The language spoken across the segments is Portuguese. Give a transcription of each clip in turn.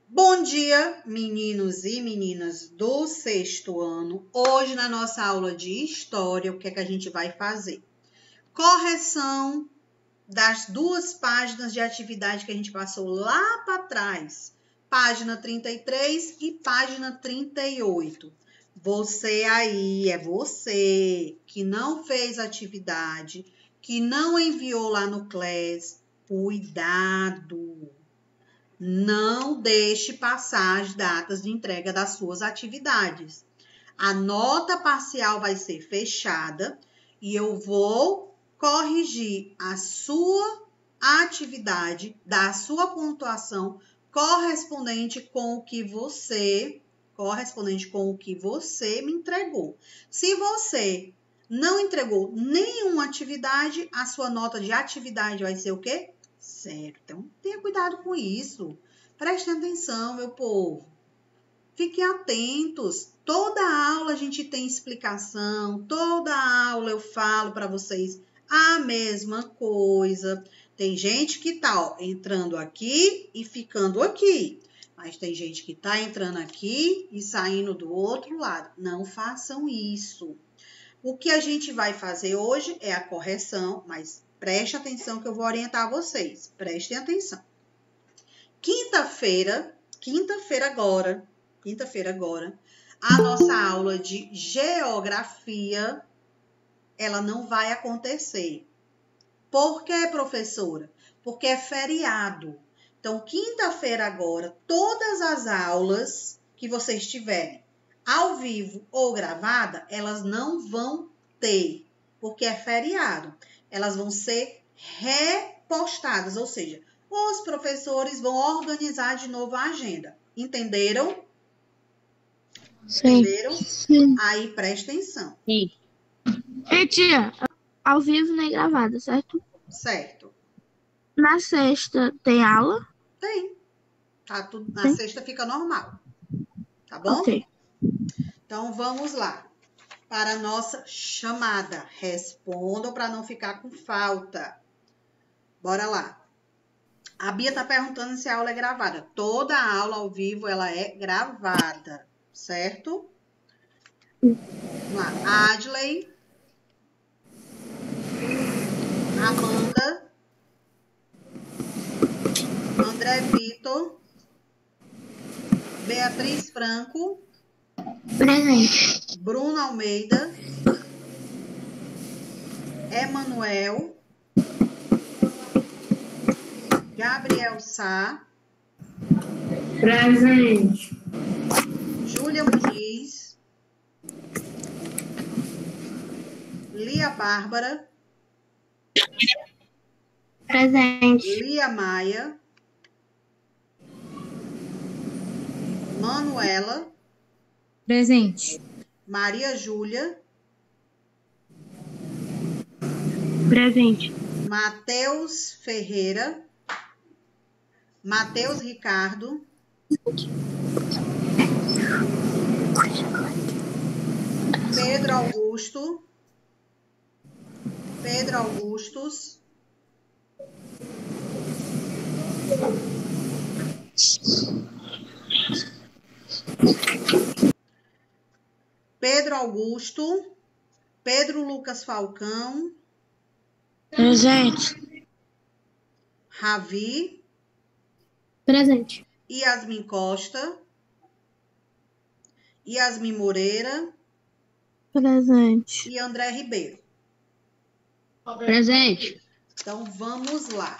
Bom dia, meninos e meninas do sexto ano. Hoje, na nossa aula de História, o que é que a gente vai fazer? Correção das duas páginas de atividade que a gente passou lá para trás. Página 33 e página 38. Você aí, é você que não fez atividade, que não enviou lá no Class, cuidado! Não deixe passar as datas de entrega das suas atividades. A nota parcial vai ser fechada e eu vou corrigir a sua atividade da sua pontuação correspondente com o que você me entregou. Se você não entregou nenhuma atividade, a sua nota de atividade vai ser o quê? Certo. Então, tenha cuidado com isso. Prestem atenção, meu povo. Fiquem atentos. Toda aula a gente tem explicação. Toda aula eu falo para vocês a mesma coisa. Tem gente que tá entrando aqui e ficando aqui. Mas tem gente que tá entrando aqui e saindo do outro lado. Não façam isso. O que a gente vai fazer hoje é a correção, mas preste atenção que eu vou orientar vocês. Prestem atenção. Quinta-feira agora, a nossa aula de geografia, ela não vai acontecer. Por quê, professora? Porque é feriado. Então, quinta-feira agora, todas as aulas que vocês tiverem ao vivo ou gravada, elas não vão ter, porque é feriado. Elas vão ser repostadas, ou seja, os professores vão organizar de novo a agenda. Entenderam? Sim. Entenderam? Sim. Aí, presta atenção. Sim. E tia, ao vivo nem gravada, certo? Certo. Na sexta tem aula? Tem. Tá tudo, na Tem. sexta fica normal. Tá bom? Ok. Então, vamos lá para a nossa chamada. Respondam para não ficar com falta. Bora lá. A Bia está perguntando se a aula é gravada. Toda a aula ao vivo, ela é gravada, certo? Vamos lá. Adley. Amanda. André Vitor. Beatriz Franco. Presente. Bruno Almeida. Emanuel. Gabriel Sá. Presente. Júlia Muniz. Lia Bárbara. Presente. Lia Maia. Manuela. Presente. Maria Júlia. Presente. Matheus Ferreira. Matheus Ricardo. Pedro Augusto. Pedro Augustus. Pedro Augusto. Pedro Lucas Falcão. Presente. Ravi. Presente. Yasmin Costa. Yasmin Moreira. Presente. E André Ribeiro. Presente. Então, vamos lá.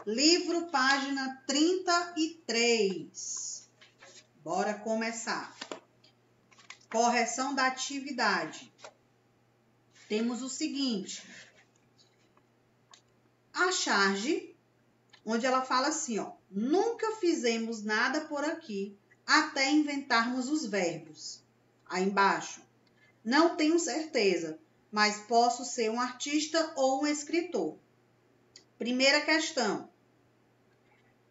Livro, página 33. Bora começar. Correção da atividade. Temos o seguinte. A charge, onde ela fala assim, ó. Nunca fizemos nada por aqui até inventarmos os verbos. Aí embaixo. Não tenho certeza, mas posso ser um artista ou um escritor. Primeira questão.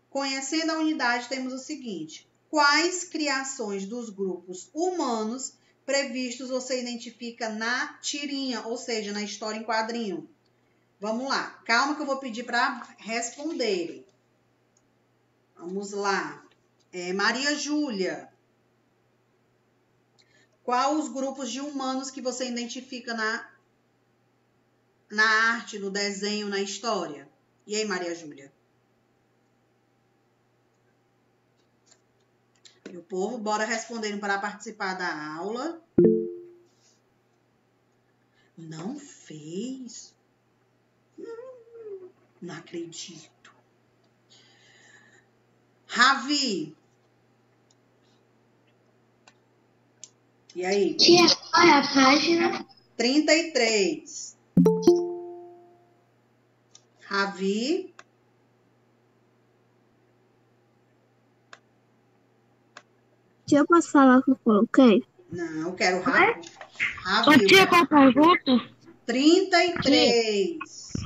Conhecendo a unidade, temos o seguinte. Quais criações dos grupos humanos previstos você identifica na tirinha, ou seja, na história em quadrinho? Vamos lá. Calma que eu vou pedir para responderem. Vamos lá. Maria Júlia, qual os grupos de humanos que você identifica na arte, no desenho, na história? E aí, Maria Júlia? E o povo, bora respondendo para participar da aula. Não fez? Não acredito. Ravi. E aí? Tia, qual é a página? 33. Ravi. Tia, eu posso falar o que eu coloquei? Não, eu quero Ravi. Ô, tia, qual pergunta? 33.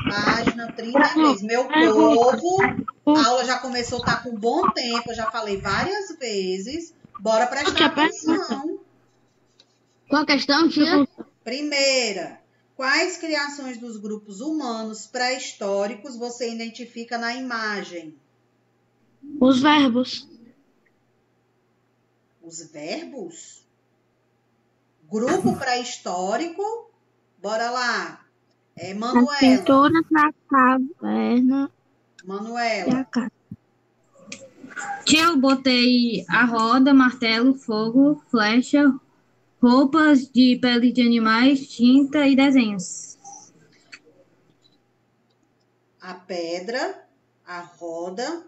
Página 33. Meu povo, a aula já começou, tá com bom tempo, eu já falei várias vezes. Bora prestar atenção. Qual a questão, tia? Primeira, quais criações dos grupos humanos pré-históricos você identifica na imagem? Os verbos. Os verbos? Grupo pré-histórico? Bora lá. As Manuela. pinturas na caverna e a Manuela. casa. Tia, eu botei a roda, martelo, fogo, flecha, roupas de pele de animais, tinta e desenhos. A pedra, a roda,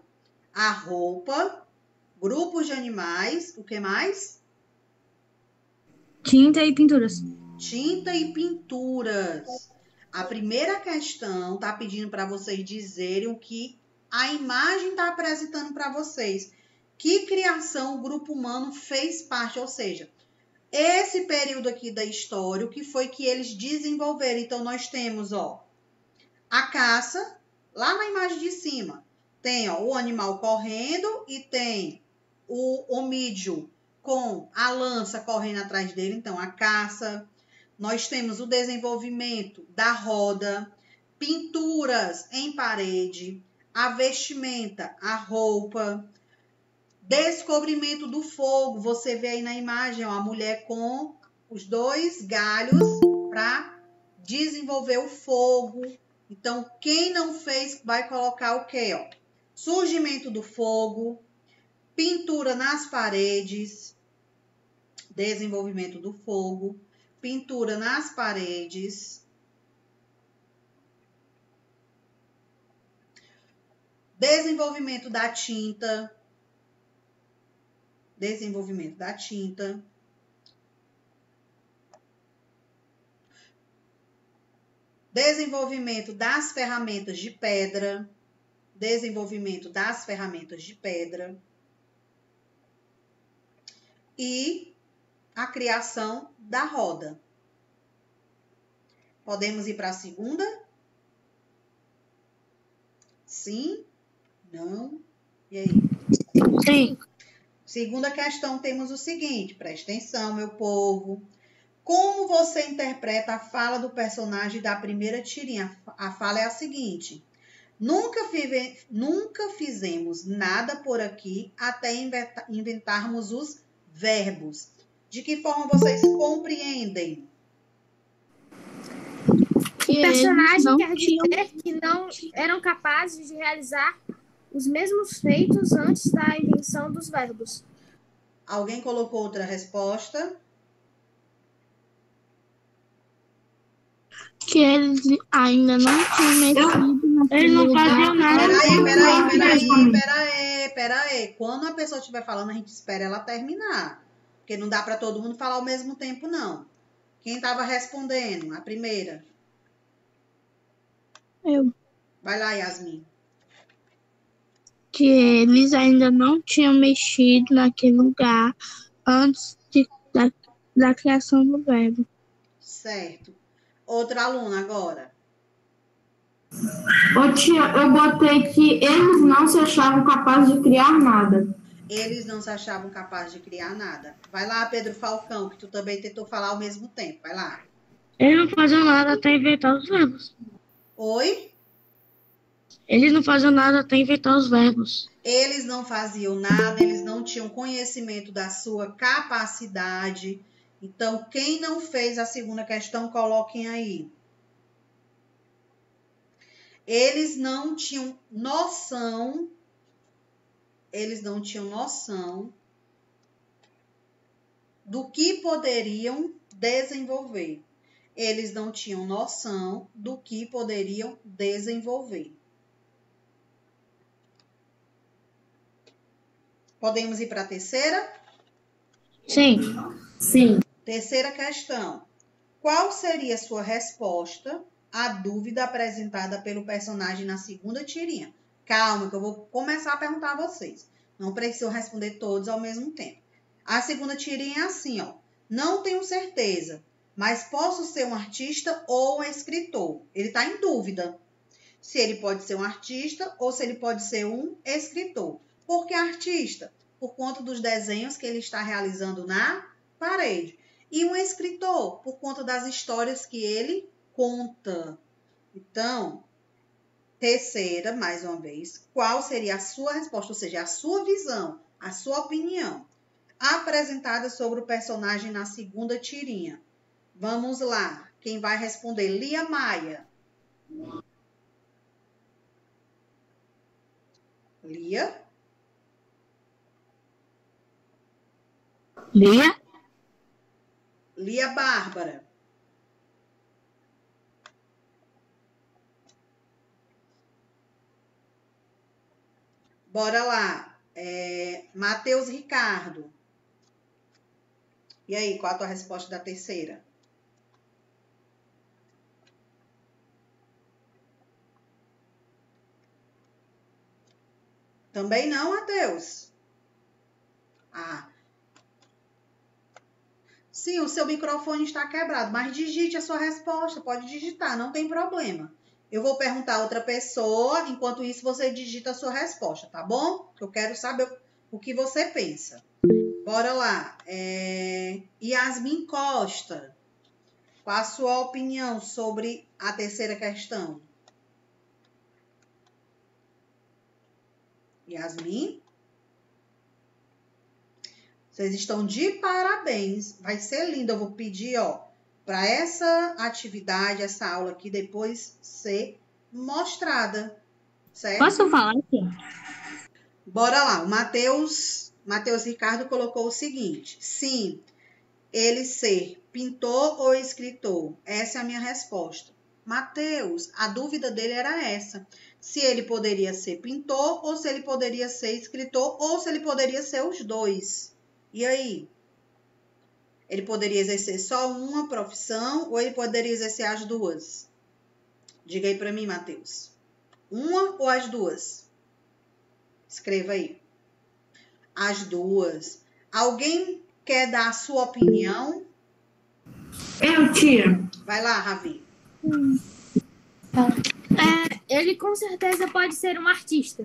a roupa, grupos de animais, o que mais? Tinta e pinturas. Tinta e pinturas. A primeira questão está pedindo para vocês dizerem o que a imagem está apresentando para vocês. Que criação o grupo humano fez parte, ou seja, esse período aqui da história, o que foi que eles desenvolveram. Então, nós temos, a caça, lá na imagem de cima. Tem, o animal correndo e tem o homídeo com a lança correndo atrás dele. Então, a caça. Nós temos o desenvolvimento da roda, pinturas em parede, a vestimenta, a roupa, descobrimento do fogo. Você vê aí na imagem, a mulher com os 2 galhos para desenvolver o fogo. Então, quem não fez vai colocar o quê? Surgimento do fogo, pintura nas paredes, desenvolvimento do fogo, pintura nas paredes, desenvolvimento da tinta, desenvolvimento das ferramentas de pedra, e a criação da roda. Podemos ir para a segunda? Sim? Não? E aí? Sim. Segunda questão, temos o seguinte, presta atenção, meu povo. Como você interpreta a fala do personagem da primeira tirinha? A fala é a seguinte: nunca fizemos nada por aqui até inventarmos os verbos. De que forma vocês compreendem? O personagem quer dizer que não eram capazes de realizar os mesmos feitos antes da invenção dos verbos. Alguém colocou outra resposta? Que eles ainda não tinham mexido naquele lugar. Eles não faziam nada. Peraí. Quando a pessoa estiver falando, a gente espera ela terminar. Porque não dá para todo mundo falar ao mesmo tempo, não. Quem estava respondendo? A primeira. Eu. Vai lá, Yasmin. Que eles ainda não tinham mexido naquele lugar antes da criação do verbo. Certo. Outra aluna agora. Ô tia, eu botei que eles não se achavam capazes de criar nada. Eles não se achavam capazes de criar nada. Vai lá, Pedro Falcão, que tu também tentou falar ao mesmo tempo. Vai lá. Eles não faziam nada até inventar os verbos. Oi? Eles não faziam nada até inventar os verbos. Eles não faziam nada, eles não tinham conhecimento da sua capacidade. Então, quem não fez a segunda questão, coloquem aí. Eles não tinham noção do que poderiam desenvolver. Eles não tinham noção do que poderiam desenvolver. Podemos ir para a terceira? Sim. Sim. Terceira questão. Qual seria a sua resposta à dúvida apresentada pelo personagem na segunda tirinha? Calma, que eu vou começar a perguntar a vocês. Não preciso responder todos ao mesmo tempo. A segunda tirinha é assim, ó. Não tenho certeza, mas posso ser um artista ou um escritor. Ele está em dúvida se ele pode ser um artista ou se ele pode ser um escritor. Por que artista? Por conta dos desenhos que ele está realizando na parede. E um escritor, por conta das histórias que ele conta. Então, terceira, mais uma vez, qual seria a sua resposta? Ou seja, a sua visão, a sua opinião, apresentada sobre o personagem na segunda tirinha. Vamos lá. Quem vai responder? Lia Maia. Lia? Lia? Lia Bárbara. Bora lá. Matheus Ricardo. E aí, qual a tua resposta da terceira? Também não, Matheus? Sim, o seu microfone está quebrado, mas digite a sua resposta. Pode digitar, não tem problema. Eu vou perguntar a outra pessoa, enquanto isso você digita a sua resposta, tá bom? Eu quero saber o que você pensa. Bora lá. Yasmin Costa. Qual a sua opinião sobre a terceira questão? Yasmin? Vocês estão de parabéns. Vai ser lindo. Eu vou pedir, para essa atividade, essa aula aqui, depois ser mostrada. Certo? Posso falar aqui? Bora lá. O Matheus Ricardo colocou o seguinte. Sim, ele ser pintor ou escritor. Essa é a minha resposta. Matheus, a dúvida dele era essa. Se ele poderia ser pintor, ou se ele poderia ser escritor, ou se ele poderia ser os dois. E aí? Ele poderia exercer só uma profissão, ou ele poderia exercer as duas? Diga aí para mim, Matheus. Uma ou as duas? Escreva aí. As duas. Alguém quer dar a sua opinião? Eu, tia. Vai lá, Ravi. Ele com certeza pode ser um artista.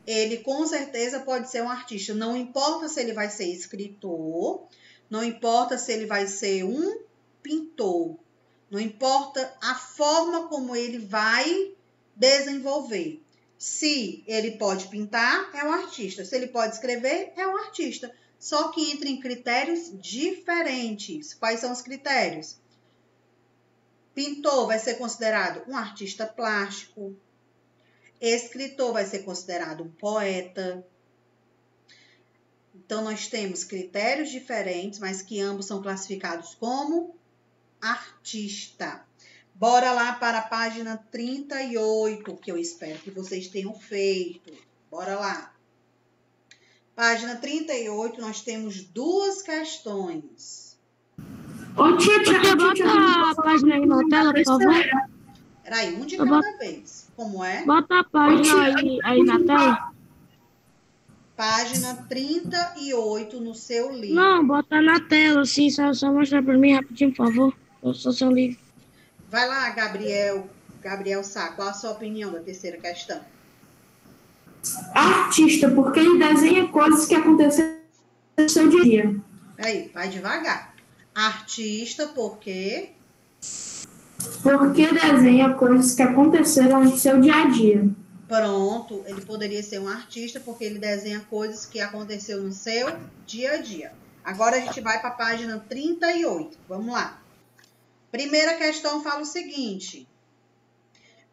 Ele com certeza pode ser um artista. Não importa se ele vai ser escritor, não importa se ele vai ser um pintor, não importa a forma como ele vai desenvolver. Se ele pode pintar, é um artista. Se ele pode escrever, é um artista. Só que entra em critérios diferentes. Quais são os critérios? Pintor vai ser considerado um artista plástico. Escritor vai ser considerado um poeta. Então, nós temos critérios diferentes, mas que ambos são classificados como artista. Bora lá para a página 38, que eu espero que vocês tenham feito. Bora lá. Página 38, nós temos duas questões. Ô, tia, Bota a página aí na tela, por favor. Peraí, um de cada vez. Como é? Bota a página aí na tela. Página 38 no seu livro. Não, bota na tela, assim, só mostrar pra mim rapidinho, por favor. Eu sou seu livro. Vai lá, Gabriel Sá, qual a sua opinião da terceira questão? artista, porque ele desenha coisas que aconteceram no seu dia a dia. Aí, vai devagar. Artista, porque Porque desenha coisas que aconteceram no seu dia a dia. Pronto, ele poderia ser um artista porque ele desenha coisas que aconteceu no seu dia a dia. Agora a gente vai para a página 38. Vamos lá. Primeira questão fala o seguinte: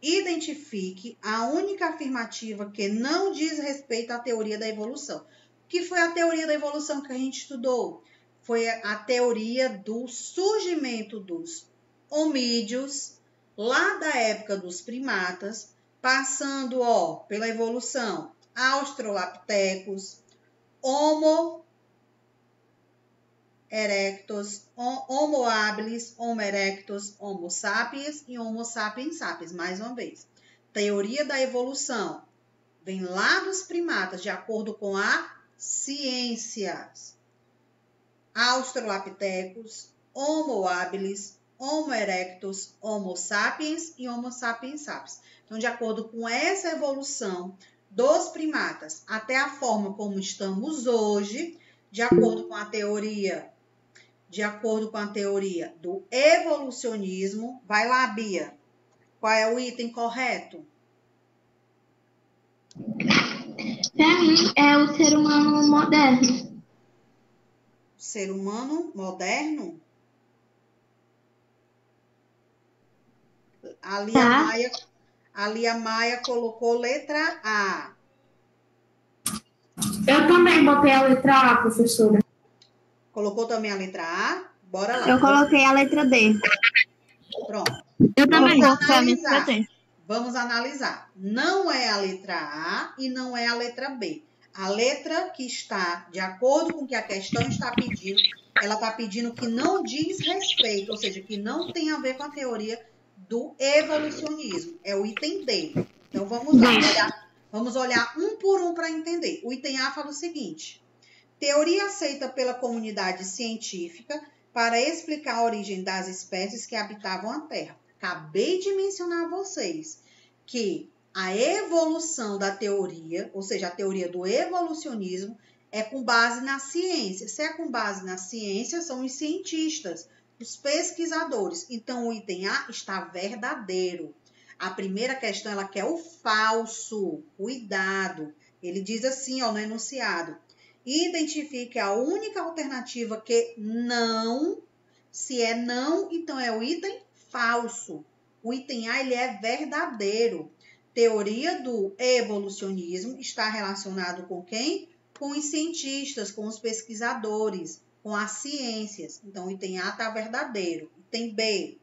identifique a única afirmativa que não diz respeito à teoria da evolução. O que foi a teoria da evolução que a gente estudou? Foi a teoria do surgimento dos homídeos, lá da época dos primatas, passando pela evolução Australopithecus, Homo erectus, Homo habilis, Homo erectus, Homo sapiens e Homo sapiens sapiens. Mais uma vez, teoria da evolução vem lá dos primatas, de acordo com a ciência. Australopithecus, Homo habilis, Homo erectus, Homo sapiens e Homo sapiens sapiens. Então, de acordo com essa evolução dos primatas até a forma como estamos hoje, de acordo com a teoria do evolucionismo, vai lá, Bia. Qual é o item correto? Para mim, é o ser humano moderno. Ser humano moderno? Ali a Maia colocou letra A. Eu também botei a letra A, professora. Colocou também a letra A? Bora lá. Eu coloquei a letra D. Pronto. Eu também Vamos coloquei a letra analisar. D. Vamos analisar. Não é a letra A e não é a letra B. A letra que está de acordo com o que a questão está pedindo, ela está pedindo que não diz respeito, ou seja, que não tem a ver com a teoria do evolucionismo. É o item D. Então, vamos lá. Vamos olhar um por um para entender. O item A fala o seguinte: teoria aceita pela comunidade científica para explicar a origem das espécies que habitavam a Terra. Acabei de mencionar a vocês que a evolução da teoria, ou seja, a teoria do evolucionismo, é com base na ciência. Se é com base na ciência, são os cientistas, os pesquisadores. Então, o item A está verdadeiro. A primeira questão, ela quer o falso. Cuidado. Ele diz assim, no enunciado: identifique a única alternativa que não. Se é não, então é o item falso. O item A, ele é verdadeiro. Teoria do evolucionismo está relacionado com quem? Com os cientistas, com os pesquisadores, com as ciências. Então, o item A está verdadeiro. Item B: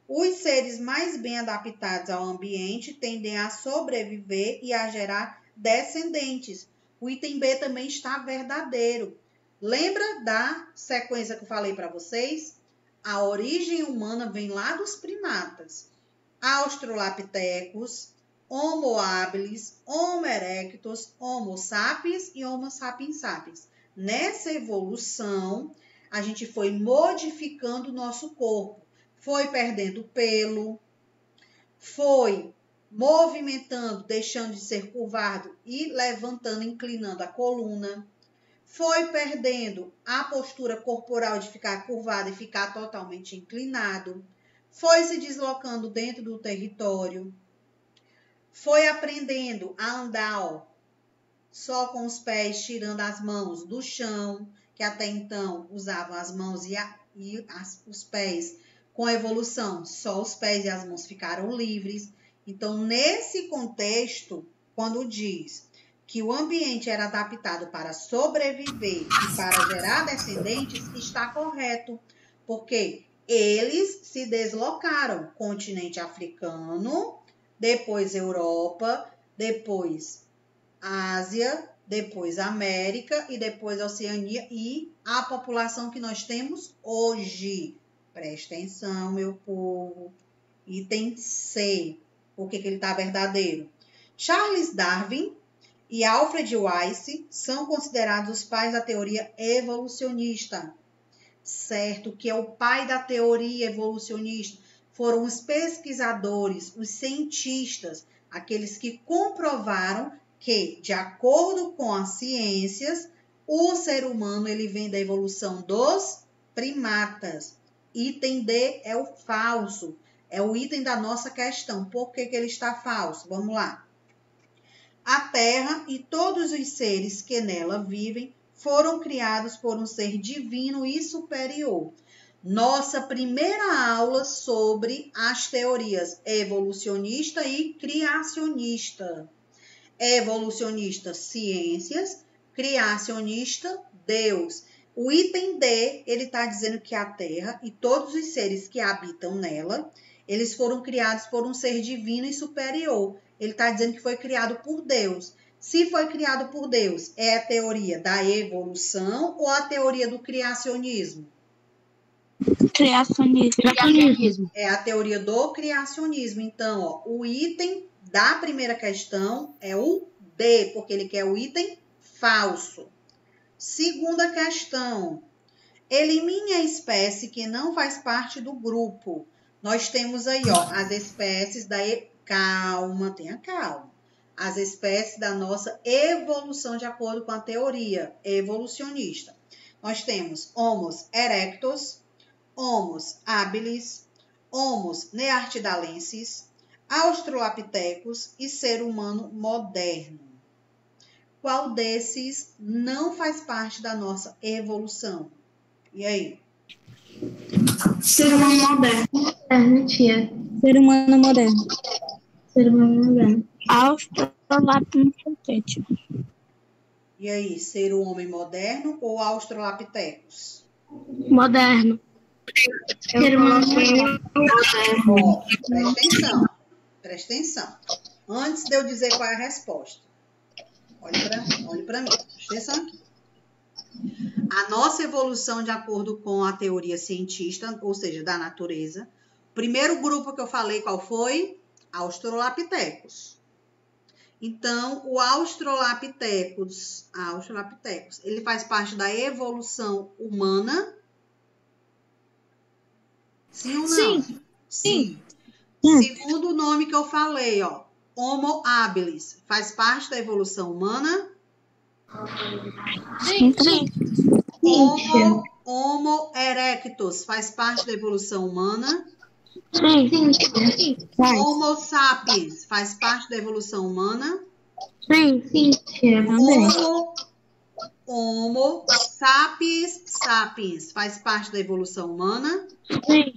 os seres mais bem adaptados ao ambiente tendem a sobreviver e a gerar descendentes. O item B também está verdadeiro. Lembra da sequência que eu falei para vocês? A origem humana vem lá dos primatas. Australopithecus, Homo habilis, Homo erectus, Homo sapiens e Homo sapiens sapiens. Nessa evolução, a gente foi modificando o nosso corpo. Foi perdendo pelo, foi movimentando, deixando de ser curvado e levantando, inclinando a coluna. Foi perdendo a postura corporal de ficar curvado e ficar totalmente inclinado. Foi se deslocando dentro do território. Foi aprendendo a andar só com os pés, tirando as mãos do chão, que até então usavam as mãos e os pés. Com a evolução, só os pés e as mãos ficaram livres. Então, nesse contexto, quando diz que o ambiente era adaptado para sobreviver e para gerar descendentes, está correto, porque eles se deslocaram. Continente africano, depois Europa, depois Ásia, depois América e depois Oceania e a população que nós temos hoje. Presta atenção, meu povo. Item C. Por que ele está verdadeiro? Charles Darwin e Alfred Weisse são considerados os pais da teoria evolucionista. Certo? Que é o pai da teoria evolucionista. Foram os pesquisadores, os cientistas, aqueles que comprovaram que, de acordo com as ciências, o ser humano ele vem da evolução dos primatas. Item D é o falso. É o item da nossa questão. Por que ele está falso? Vamos lá. A Terra e todos os seres que nela vivem foram criados por um ser divino e superior. Nossa primeira aula sobre as teorias evolucionista e criacionista. Evolucionista, ciências. Criacionista, Deus. O item D, ele está dizendo que a Terra e todos os seres que habitam nela, eles foram criados por um ser divino e superior. Ele está dizendo que foi criado por Deus. Se foi criado por Deus, é a teoria da evolução ou a teoria do criacionismo? Criacionismo. É a teoria do criacionismo. Então, ó, o item da primeira questão é o D, porque ele quer o item falso. Segunda questão. Elimine a espécie que não faz parte do grupo. Nós temos aí, ó, as espécies da... Calma, tenha calma. As espécies da nossa evolução de acordo com a teoria evolucionista. Nós temos Homo erectus, Homo habilis, Homo neanderthalensis, Australopithecus e ser humano moderno. Qual desses não faz parte da nossa evolução? E aí? Ser humano moderno, tia. Ser humano moderno. Ser humano moderno. Australopithecus. E aí, ser o homem moderno ou Australopithecus? Moderno. Ser humano moderno. Ó, presta atenção. Presta atenção. Antes de eu dizer qual é a resposta. Olhe para mim. Presta atenção aqui. A nossa evolução de acordo com a teoria cientista, ou seja, da natureza. O primeiro grupo que eu falei, qual foi? Australopithecus. Então, o Australopithecus, ele faz parte da evolução humana? Sim ou não? Sim. Segundo o nome que eu falei, ó, Homo habilis, faz parte da evolução humana? Sim. Homo erectus, faz parte da evolução humana? Sim. Homo sapiens, faz parte da evolução humana? Sim. Tia. Homo sapiens, faz parte da evolução humana? Sim.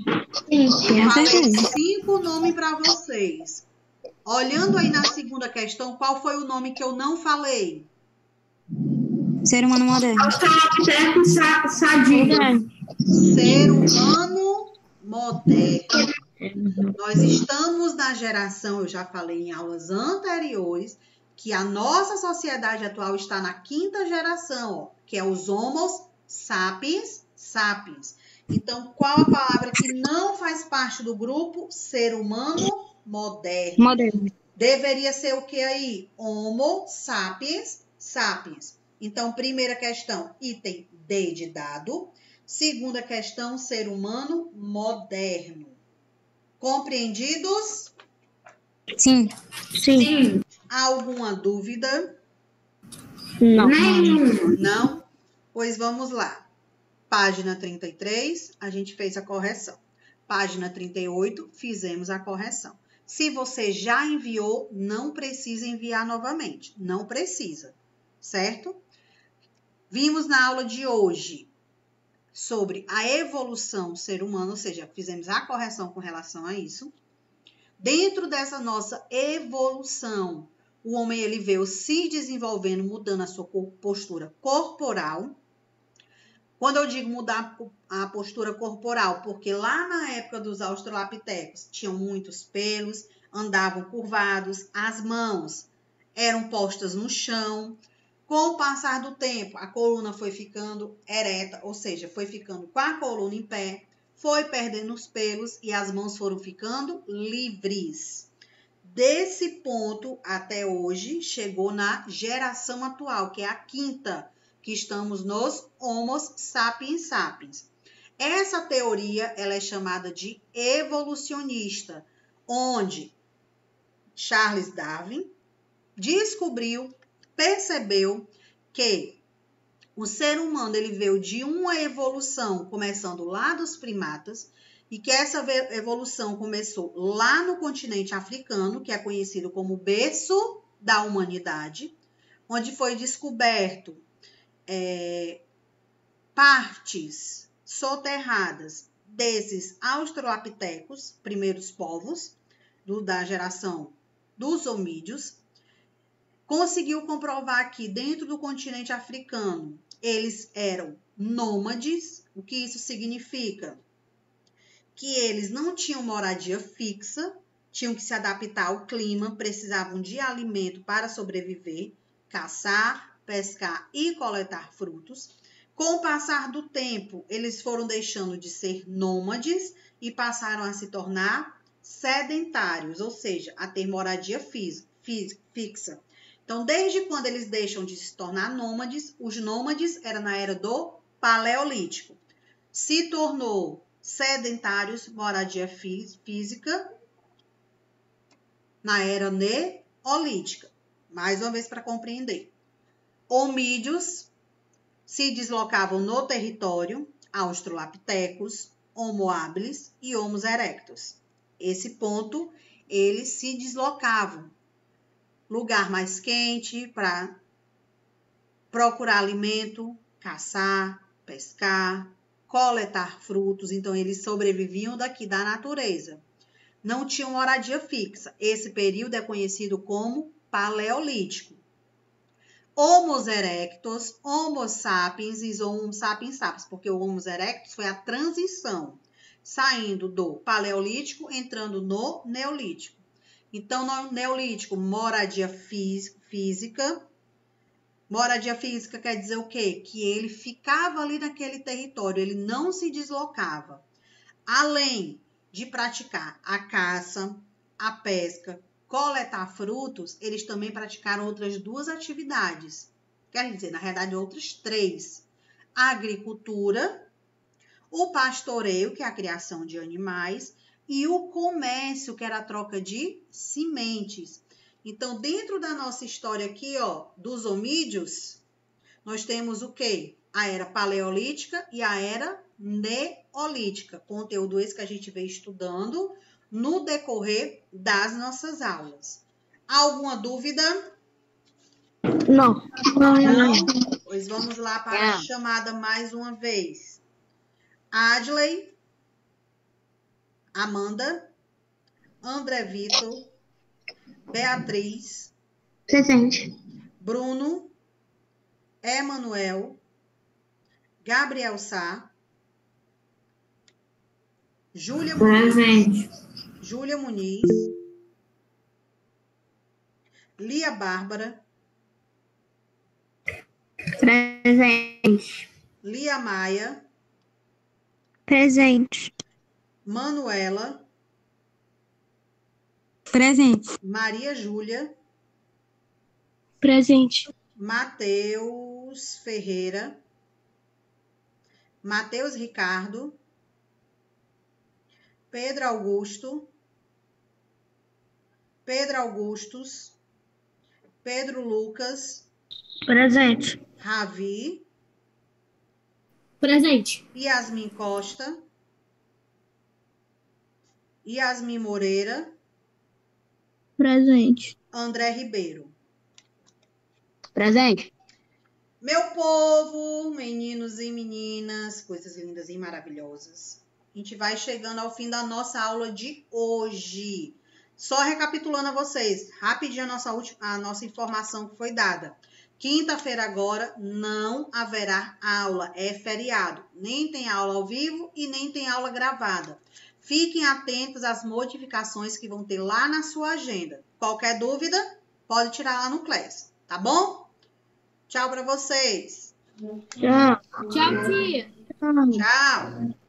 Eu falei 5 nomes para vocês. Olhando aí na segunda questão, qual foi o nome que eu não falei? Ser humano moderno. Australopithecus sadio. Ser humano moderno. Nós estamos na geração, eu já falei em aulas anteriores, que a nossa sociedade atual está na 5ª geração, ó, que é os Homo sapiens. Então, qual a palavra que não faz parte do grupo? Ser humano moderno. Deveria ser o que aí? Homo sapiens. Então, primeira questão, item D de dado. Segunda questão, ser humano moderno. Compreendidos? Sim. Alguma dúvida? Não. Não? Pois vamos lá. Página 33, a gente fez a correção. Página 38, fizemos a correção. Se você já enviou, não precisa enviar novamente. Não precisa, certo? Vimos na aula de hoje sobre a evolução do ser humano, ou seja, fizemos a correção com relação a isso. Dentro dessa nossa evolução, o homem ele veio se desenvolvendo, mudando a sua postura corporal. Quando eu digo mudar a postura corporal, porque lá na época dos australopithecus tinham muitos pelos, andavam curvados, as mãos eram postas no chão. Com o passar do tempo, a coluna foi ficando ereta, ou seja, foi ficando com a coluna em pé, foi perdendo os pelos e as mãos foram ficando livres. Desse ponto até hoje, chegou na geração atual, que é a 5ª, que estamos nos Homo sapiens. Essa teoria ela é chamada de evolucionista, onde Charles Darwin percebeu que o ser humano ele veio de uma evolução começando lá dos primatas e que essa evolução começou lá no continente africano, que é conhecido como berço da Humanidade, onde foi descoberto partes soterradas desses australopitecos, primeiros povos da geração dos homídeos. Conseguiu comprovar que dentro do continente africano eles eram nômades. O que isso significa? Que eles não tinham moradia fixa, tinham que se adaptar ao clima, precisavam de alimento para sobreviver, caçar, pescar e coletar frutos. Com o passar do tempo, eles foram deixando de ser nômades e passaram a se tornar sedentários, ou seja, a ter moradia fixa. Então, desde quando eles deixam de se tornar nômades, os nômades eram na era do Paleolítico. Se tornou sedentários, moradia física, na era Neolítica. Mais uma vez para compreender. Homídeos se deslocavam no território, australopitecos, Homo habilis e Homo erectus. Esse ponto, eles se deslocavam. Lugar mais quente para procurar alimento, caçar, pescar, coletar frutos. Então, eles sobreviviam daqui da natureza. Não tinham moradia fixa. Esse período é conhecido como Paleolítico. Homo erectus, Homo sapiens e Homo sapiens sapiens, porque o Homo erectus foi a transição, saindo do Paleolítico, entrando no Neolítico. Então, no Neolítico, moradia física. Moradia física quer dizer o quê? Que ele ficava ali naquele território, ele não se deslocava. Além de praticar a caça, a pesca, coletar frutos, eles também praticaram outras 2 atividades. Quer dizer, na realidade, outras 3. A agricultura, o pastoreio, que é a criação de animais, e o comércio, que era a troca de sementes. Então, dentro da nossa história aqui, ó, dos homídeos, nós temos o quê? A era paleolítica e a era neolítica. Conteúdo esse que a gente vem estudando no decorrer das nossas aulas. Alguma dúvida? Não. Não? Pois vamos lá para a chamada mais uma vez. Adley, Amanda, André Vitor, Beatriz, Presente. Bruno, Emanuel, Gabriel Sá, Júlia Muniz, Lia Bárbara, Presente. Lia Maia, Presente. Manuela, Presente. Maria Júlia, Presente. Matheus Ferreira, Matheus Ricardo, Pedro Augusto, Pedro Augustus, Pedro Lucas, Presente. Ravi, Presente. Yasmin Costa, Yasmin Moreira, Presente. André Ribeiro. Presente. Meu povo, meninos e meninas, coisas lindas e maravilhosas. A gente vai chegando ao fim da nossa aula de hoje. Só recapitulando a vocês, rapidinho a nossa informação que foi dada. Quinta-feira agora não haverá aula, é feriado. Nem tem aula ao vivo e nem tem aula gravada. Fiquem atentos às modificações que vão ter lá na sua agenda. Qualquer dúvida, pode tirar lá no Class, tá bom? Tchau para vocês. Tchau. Tchau, tia. Tchau. Tchau.